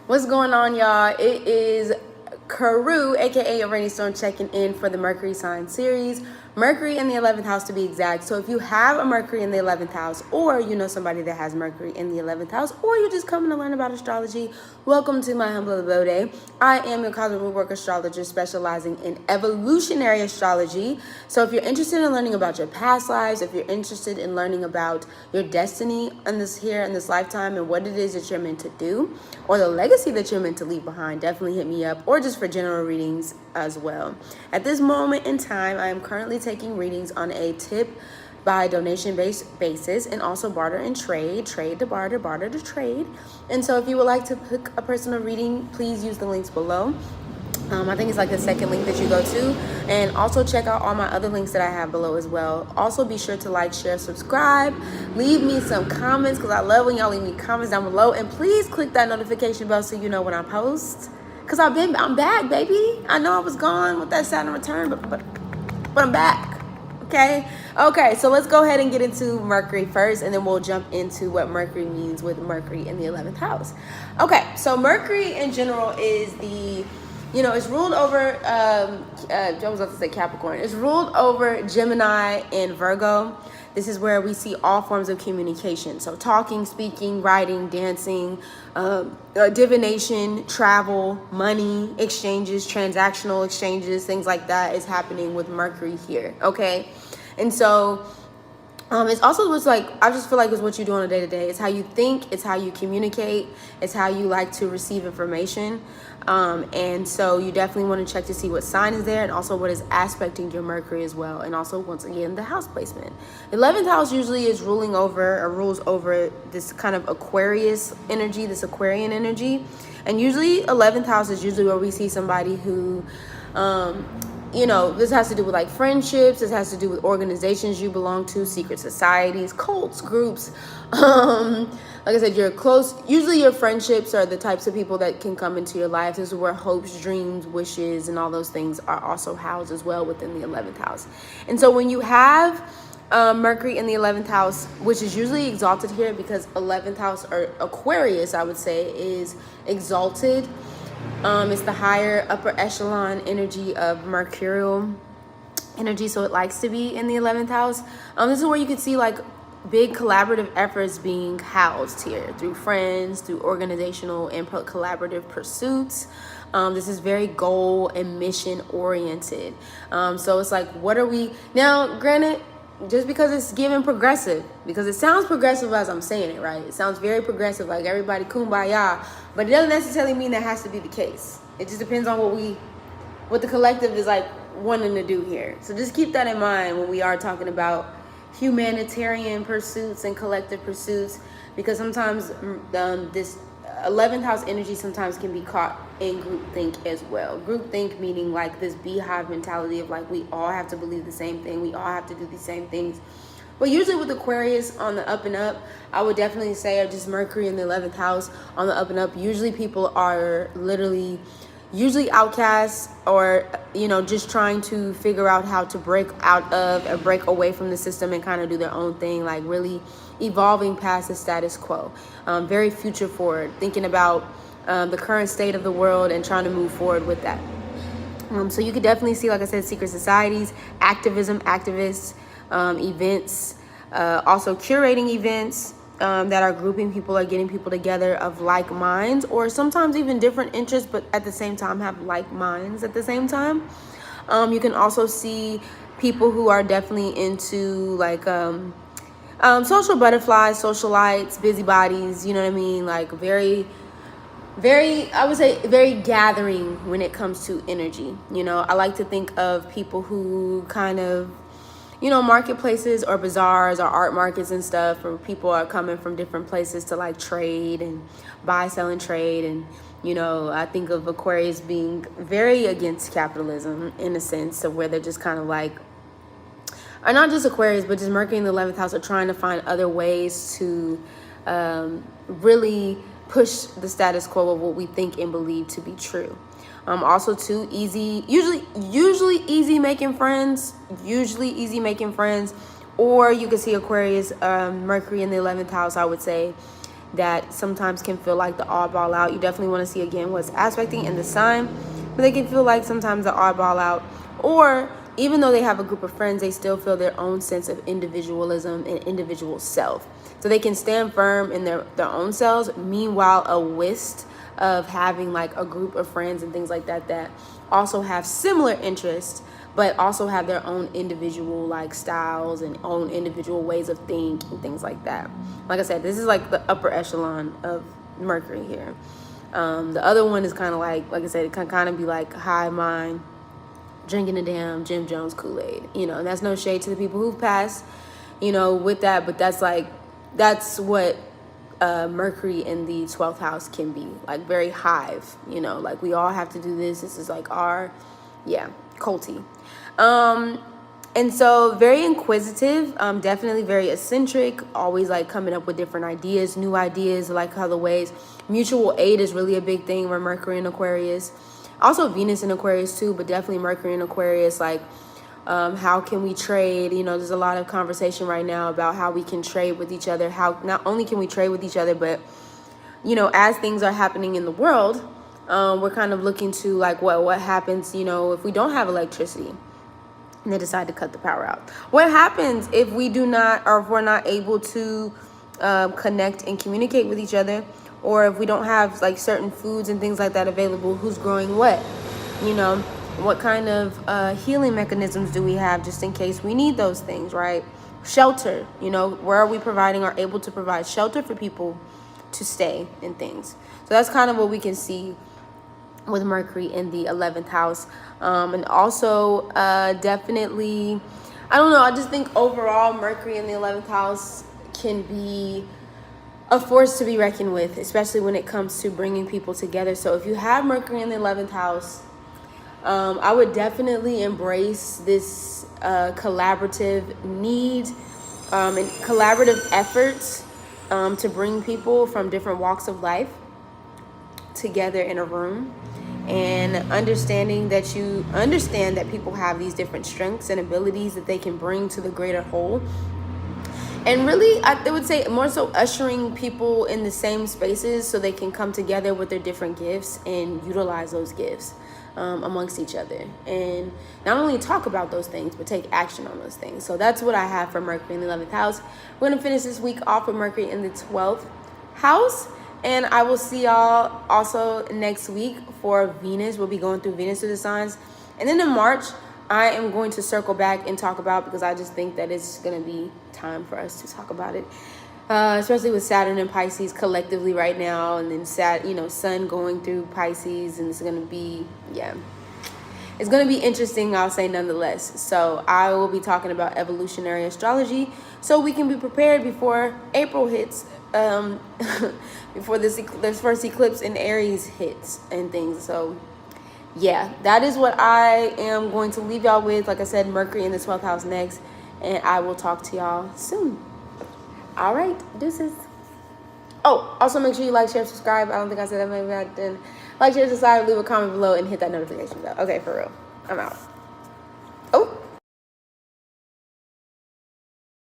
What's going on, y'all? It is Karu, aka Araneae Storm, checking in for the Mercury sign series. Mercury in the 11th house to be exact. So if you have a Mercury in the 11th house, or you know somebody that has Mercury in the 11th house, or you're just coming to learn about astrology, welcome to my humble abode. I am your cosmic rootwork astrologer specializing in evolutionary astrology. So if you're interested in learning about your past lives, if you're interested in learning about your destiny in this lifetime and what it is that you're meant to do, or the legacy that you're meant to leave behind, definitely hit me up, or just for general readings as well. At this moment in time, I am currently taking readings on a tip by donation-based basis, and also barter and trade to barter, barter to trade. And so if you would like to pick a personal reading, please use the links below. I think it's like the second link that you go to, and also check out all my other links that I have below as well. Also be sure to like, share, subscribe, leave me some comments, because I love when y'all leave me comments down below, and please click that notification bell so you know when I post, because I'm back, baby. I know I was gone with that Saturn return, but I'm back. Okay, so let's go ahead and get into Mercury first, and then we'll jump into what Mercury means with Mercury in the 11th house. Okay, so Mercury in general is it's ruled over, I was about to say Capricorn. It's ruled over Gemini and Virgo. This is where we see all forms of communication. So talking, speaking, writing, dancing, divination, travel, money, exchanges, transactional exchanges, things like that is happening with Mercury here, okay? And so it's also what's like, I just feel like it's what you do on a day-to-day. It's how you think, it's how you communicate, it's how you like to receive information. And so you definitely want to check to see what sign is there, and also what is aspecting your Mercury as well. And also, once again, the house placement. The 11th house usually is rules over this kind of Aquarius energy, this Aquarian energy. And usually 11th house is usually where we see somebody who, this has to do with like friendships. This has to do with organizations you belong to, secret societies, cults, groups. Like I said, you're close. Usually your friendships are the types of people that can come into your life. This is where hopes, dreams, wishes, and all those things are also housed as well within the 11th house. And so when you have Mercury in the 11th house, which is usually exalted here because 11th house, or Aquarius, I would say, is exalted. It's the higher upper echelon energy of mercurial energy, so it likes to be in the 11th house. This is where you can see like big collaborative efforts being housed here through friends, through organizational and collaborative pursuits. This is very goal and mission oriented. So it's like, what are we now? Granted, just because it's given progressive, because it sounds progressive as I'm saying it, right? It sounds very progressive, like everybody kumbaya, but it doesn't necessarily mean that has to be the case. It just depends on what the collective is like wanting to do here. So just keep that in mind when we are talking about humanitarian pursuits and collective pursuits, because sometimes this 11th house energy sometimes can be caught in groupthink as well. Groupthink meaning like this beehive mentality of like we all have to believe the same thing, we all have to do the same things. But usually with Aquarius on the up and up, I would definitely say, or just Mercury in the 11th house on the up and up, usually people are usually outcasts, or just trying to figure out how to break out of or break away from the system and kind of do their own thing, like really evolving past the status quo, very future forward, thinking about the current state of the world and trying to move forward with that. So you could definitely see, like I said, secret societies, activism, activists, events, also curating events that are grouping people or getting people together of like minds, or sometimes even different interests, but at the same time have like minds at the same time. You can also see people who are definitely into like social butterflies, socialites, busybodies, you know what I mean? Like very, I would say very gathering when it comes to energy. I like to think of people who kind of, marketplaces or bazaars or art markets and stuff, where people are coming from different places to like trade and buy, sell, and trade. And, I think of Aquarius being very against capitalism in a sense of where they're just kind of like, or not just Aquarius, but just Mercury in the 11th house are trying to find other ways to really push the status quo of what we think and believe to be true. Also too, usually easy making friends, or you can see Aquarius, Mercury in the 11th house, I would say, that sometimes can feel like the oddball out. You definitely want to see again what's aspecting in the sign, but they can feel like sometimes the oddball out, or even though they have a group of friends, they still feel their own sense of individualism and individual self. So they can stand firm in their own selves. Meanwhile, a whist of having like a group of friends and things like that that also have similar interests, but also have their own individual like styles and own individual ways of thinking and things like that. Like I said, this is like the upper echelon of Mercury here. The other one is kind of like I said, it can kind of be like high mind, drinking the damn Jim Jones Kool-Aid, you know, and that's no shade to the people who've passed, you know, with that, but that's what Mercury in the 12th house can be, like very hive, you know, like we all have to do this. This is like our, culty. And so very inquisitive, definitely very eccentric, always like coming up with different ideas, new ideas, like other ways. Mutual aid is really a big thing where Mercury in Aquarius. Also Venus in Aquarius too, but definitely Mercury in Aquarius, like how can we trade? You know, there's a lot of conversation right now about how we can trade with each other. How not only can we trade with each other, but, you know, as things are happening in the world, we're kind of looking to like what happens, you know, if we don't have electricity and they decide to cut the power out. What happens if we do not, or if we're not able to connect and communicate with each other, or if we don't have like certain foods and things like that available? Who's growing what? You know, what kind of healing mechanisms do we have just in case we need those things, right? Shelter, you know, where are we providing or able to provide shelter for people to stay and things? So that's kind of what we can see with Mercury in the 11th house. And also definitely, I don't know, I just think overall Mercury in the 11th house can be a force to be reckoned with, especially when it comes to bringing people together. So if you have Mercury in the 11th house, I would definitely embrace this collaborative need and collaborative efforts to bring people from different walks of life together in a room, and understanding that you understand that people have these different strengths and abilities that they can bring to the greater whole. And really, I would say more so ushering people in the same spaces so they can come together with their different gifts and utilize those gifts amongst each other. And not only talk about those things, but take action on those things. So that's what I have for Mercury in the 11th house. We're going to finish this week off with Mercury in the 12th house. And I will see y'all also next week for Venus. We'll be going through Venus through the signs. And then in March, I am going to circle back and talk about, because I just think that it's going to be time for us to talk about it, especially with Saturn and Pisces collectively right now, and then Sun going through Pisces, and it's going to be, it's going to be interesting, I'll say nonetheless. So I will be talking about evolutionary astrology so we can be prepared before April hits, before this first eclipse in Aries hits and things. So yeah, that is what I am going to leave y'all with. Like I said, Mercury in the 12th house next, and I will talk to y'all soon. All right, deuces. Oh, also make sure you like, share, subscribe. I don't think I said that, maybe I didn't. Like, share, subscribe, leave a comment below, and hit that notification bell. Okay, for real. I'm out.